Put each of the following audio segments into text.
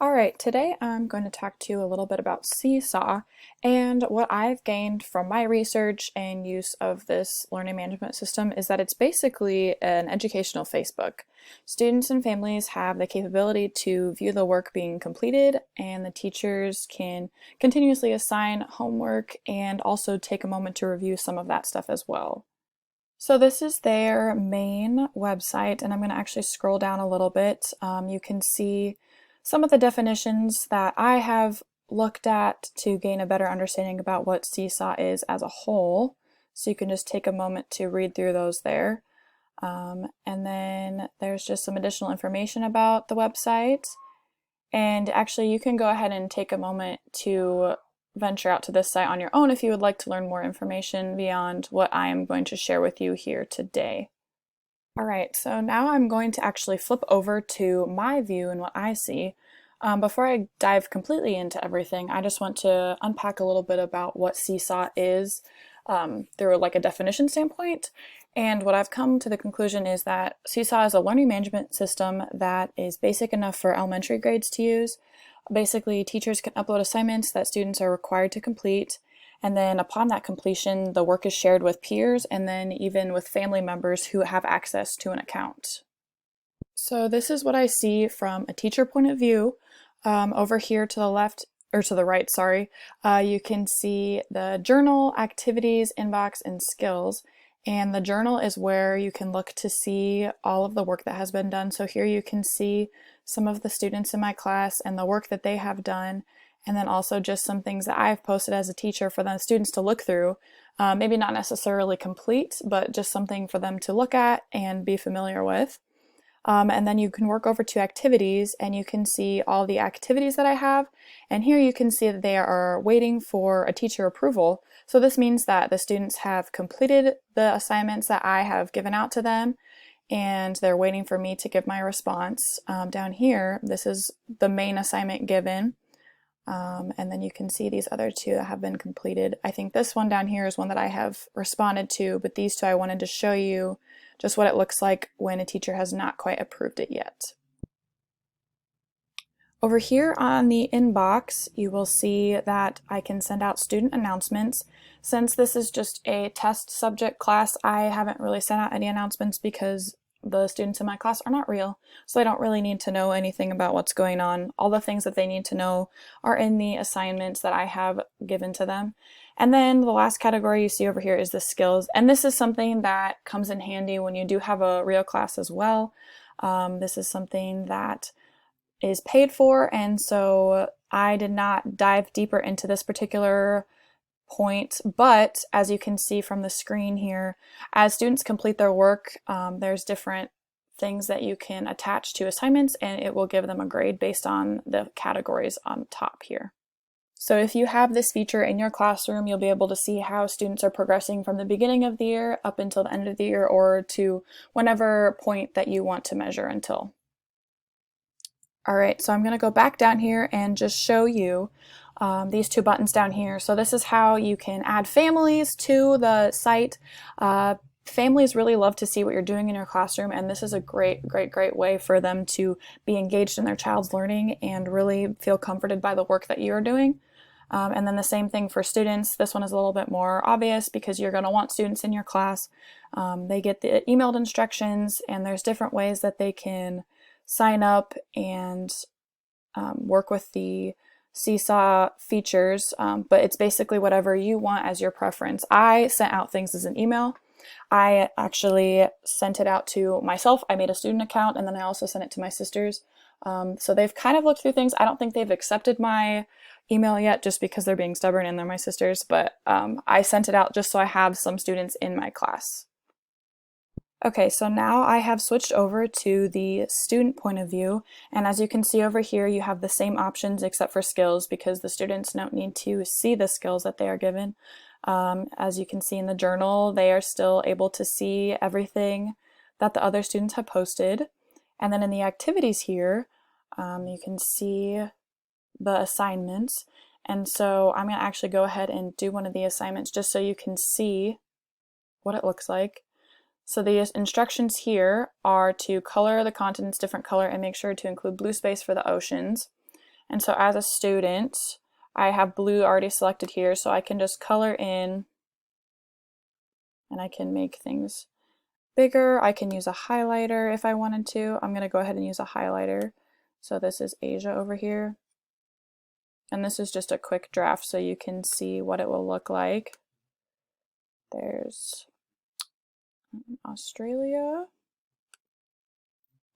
Alright, today I'm going to talk to you a little bit about Seesaw and what I've gained from my research and use of this learning management system is that it's basically an educational Facebook. Students and families have the capability to view the work being completed, and the teachers can continuously assign homework and also take a moment to review some of that stuff as well. So this is their main website, and I'm going to actually scroll down a little bit. You can see some of the definitions that I have looked at to gain a better understanding about what Seesaw is as a whole. So you can just take a moment to read through those there. And then there's just some additional information about the website. And actually, you can go ahead and take a moment to venture out to this site on your own if you would like to learn more information beyond what I am going to share with you here today. Alright, so now I'm going to actually flip over to my view and what I see. Before I dive completely into everything, I just want to unpack a little bit about what Seesaw is through like a definition standpoint. And what I've come to the conclusion is that Seesaw is a learning management system that is basic enough for elementary grades to use. Basically, teachers can upload assignments that students are required to complete, and then upon that completion, the work is shared with peers and then even with family members who have access to an account. So this is what I see from a teacher point of view. Over here to the left, or to the right, sorry, you can see the journal, activities, inbox, and skills. And the journal is where you can look to see all of the work that has been done. So here you can see some of the students in my class and the work that they have done, and then also just some things that I've posted as a teacher for the students to look through. Maybe not necessarily complete, but just something for them to look at and be familiar with. And then you can work over to activities and you can see all the activities that I have. And here you can see that they are waiting for a teacher approval. So this means that the students have completed the assignments that I have given out to them, and they're waiting for me to give my response. Down here, this is the main assignment given. And then you can see these other two that have been completed. I think this one down here is one that I have responded to, but these two I wanted to show you just what it looks like when a teacher has not quite approved it yet. Over here on the inbox, you will see that I can send out student announcements. Since this is just a test subject class, I haven't really sent out any announcements because the students in my class are not real, so they don't really need to know anything about what's going on. All the things that they need to know are in the assignments that I have given to them. And then the last category you see over here is the skills, and this is something that comes in handy when you do have a real class as well. This is something that is paid for, and so I did not dive deeper into this particular point, but as you can see from the screen here, as students complete their work, there's different things that you can attach to assignments, and it will give them a grade based on the categories on top here. So if you have this feature in your classroom, you'll be able to see how students are progressing from the beginning of the year up until the end of the year, or to whenever point that you want to measure until. Alright, so I'm going to go back down here and just show you these two buttons down here. So this is how you can add families to the site. Families really love to see what you're doing in your classroom, and this is a great way for them to be engaged in their child's learning and really feel comforted by the work that you're doing. And then the same thing for students. This one is a little bit more obvious because you're going to want students in your class. They get the emailed instructions, and there's different ways that they can sign up and work with the Seesaw features, but it's basically whatever you want as your preference. I sent out things as an email. I actually sent it out to myself. I made a student account, and then I also sent it to my sisters. So they've kind of looked through things. I don't think they've accepted my email yet just because they're being stubborn and they're my sisters, but I sent it out just so I have some students in my class. Okay, so now I have switched over to the student point of view, and as you can see over here, you have the same options except for skills because the students don't need to see the skills that they are given. As you can see in the journal, they are still able to see everything that the other students have posted. And then in the activities here, you can see the assignments. And so I'm going to actually go ahead and do one of the assignments just so you can see what it looks like. So the instructions here are to color the continents different color and make sure to include blue space for the oceans. And so as a student, I have blue already selected here, so I can just color in and I can make things bigger. I can use a highlighter if I wanted to. I'm going to go ahead and use a highlighter. So this is Asia over here. And this is just a quick draft so you can see what it will look like. There's Australia.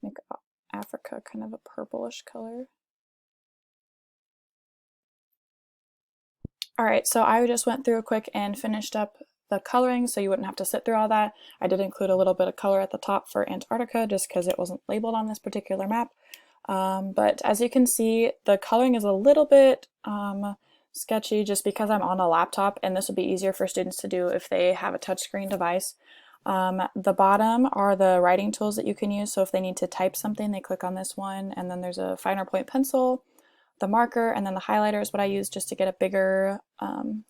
Make Africa kind of a purplish color. All right, so I just went through quick and finished up the coloring so you wouldn't have to sit through all that. I did include a little bit of color at the top for Antarctica just because it wasn't labeled on this particular map. But as you can see, the coloring is a little bit sketchy just because I'm on a laptop, and this would be easier for students to do if they have a touchscreen device. The bottom are the writing tools that you can use, so if they need to type something, they click on this one, and then there's a finer point pencil, the marker, and then the highlighter is what I use just to get a bigger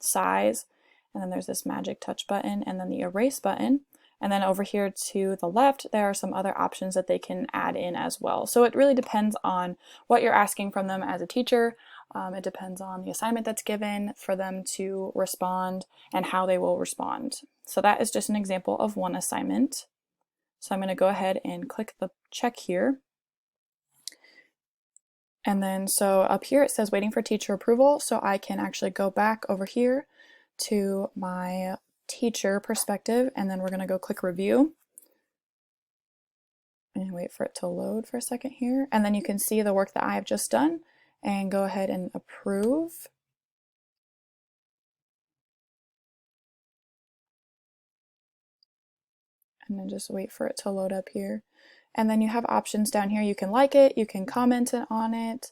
size. And then there's this magic touch button, and then the erase button. And then over here to the left, there are some other options that they can add in as well. So it really depends on what you're asking from them as a teacher. It depends on the assignment that's given for them to respond and how they will respond. So that is just an example of one assignment. So I'm going to go ahead and click the check here. And then so up here it says waiting for teacher approval, so I can actually go back over here to my teacher perspective, and then we're going to go click review and wait for it to load for a second here, and then you can see the work that I have just done and go ahead and approve. And then just wait for it to load up here. And then you have options down here. You can like it, you can comment on it.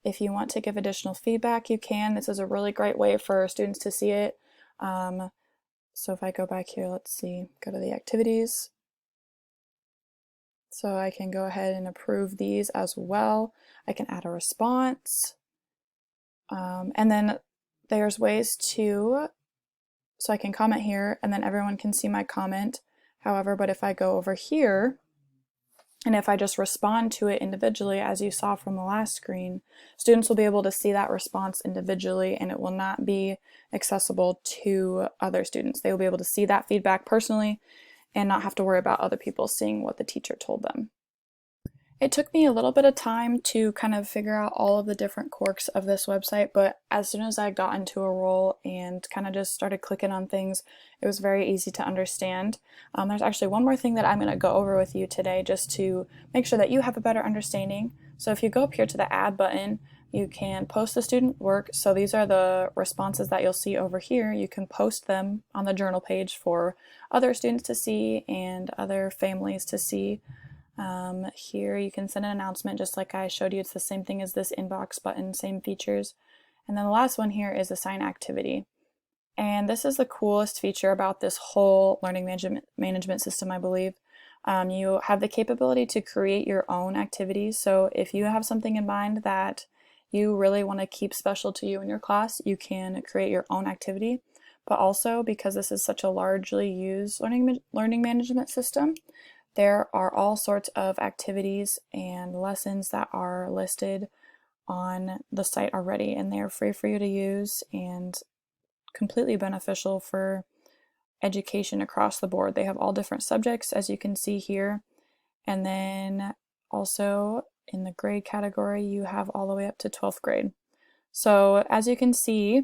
If you want to give additional feedback, you can. This is a really great way for students to see it. So if I go back here, let's see, go to the activities. So I can go ahead and approve these as well. I can add a response. And then there's ways to, so I can comment here and then everyone can see my comment. However, but if I go over here, and if I just respond to it individually, as you saw from the last screen, students will be able to see that response individually, and it will not be accessible to other students. They will be able to see that feedback personally and not have to worry about other people seeing what the teacher told them. It took me a little bit of time to kind of figure out all of the different quirks of this website, but as soon as I got into a role and kind of just started clicking on things, it was very easy to understand. There's actually one more thing that I'm going to go over with you today just to make sure that you have a better understanding. So if you go up here to the add button, you can post the student work. So these are the responses that you'll see over here. You can post them on the journal page for other students to see and other families to see. Here you can send an announcement just like I showed you. It's the same thing as this inbox button, same features. And then the last one here is assign activity. And this is the coolest feature about this whole learning management system, I believe. You have the capability to create your own activities. So if you have something in mind that you really want to keep special to you in your class, you can create your own activity. But also, because this is such a largely used learning management system, there are all sorts of activities and lessons that are listed on the site already, and they're free for you to use and completely beneficial for education across the board. They have all different subjects, as you can see here, and then also in the grade category you have all the way up to 12th grade. So as you can see,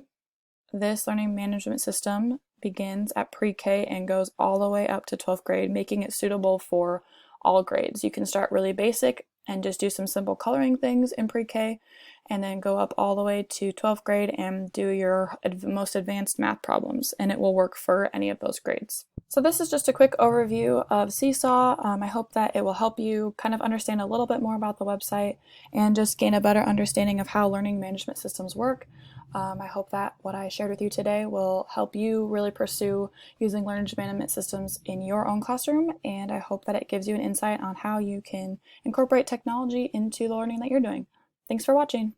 this learning management system begins at pre-K and goes all the way up to 12th grade, making it suitable for all grades. You can start really basic and just do some simple coloring things in pre-K, and then go up all the way to 12th grade and do your most advanced math problems, and it will work for any of those grades. So this is just a quick overview of Seesaw. I hope that it will help you kind of understand a little bit more about the website and just gain a better understanding of how learning management systems work. I hope that what I shared with you today will help you really pursue using learning management systems in your own classroom, and I hope that it gives you an insight on how you can incorporate technology into the learning that you're doing. Thanks for watching.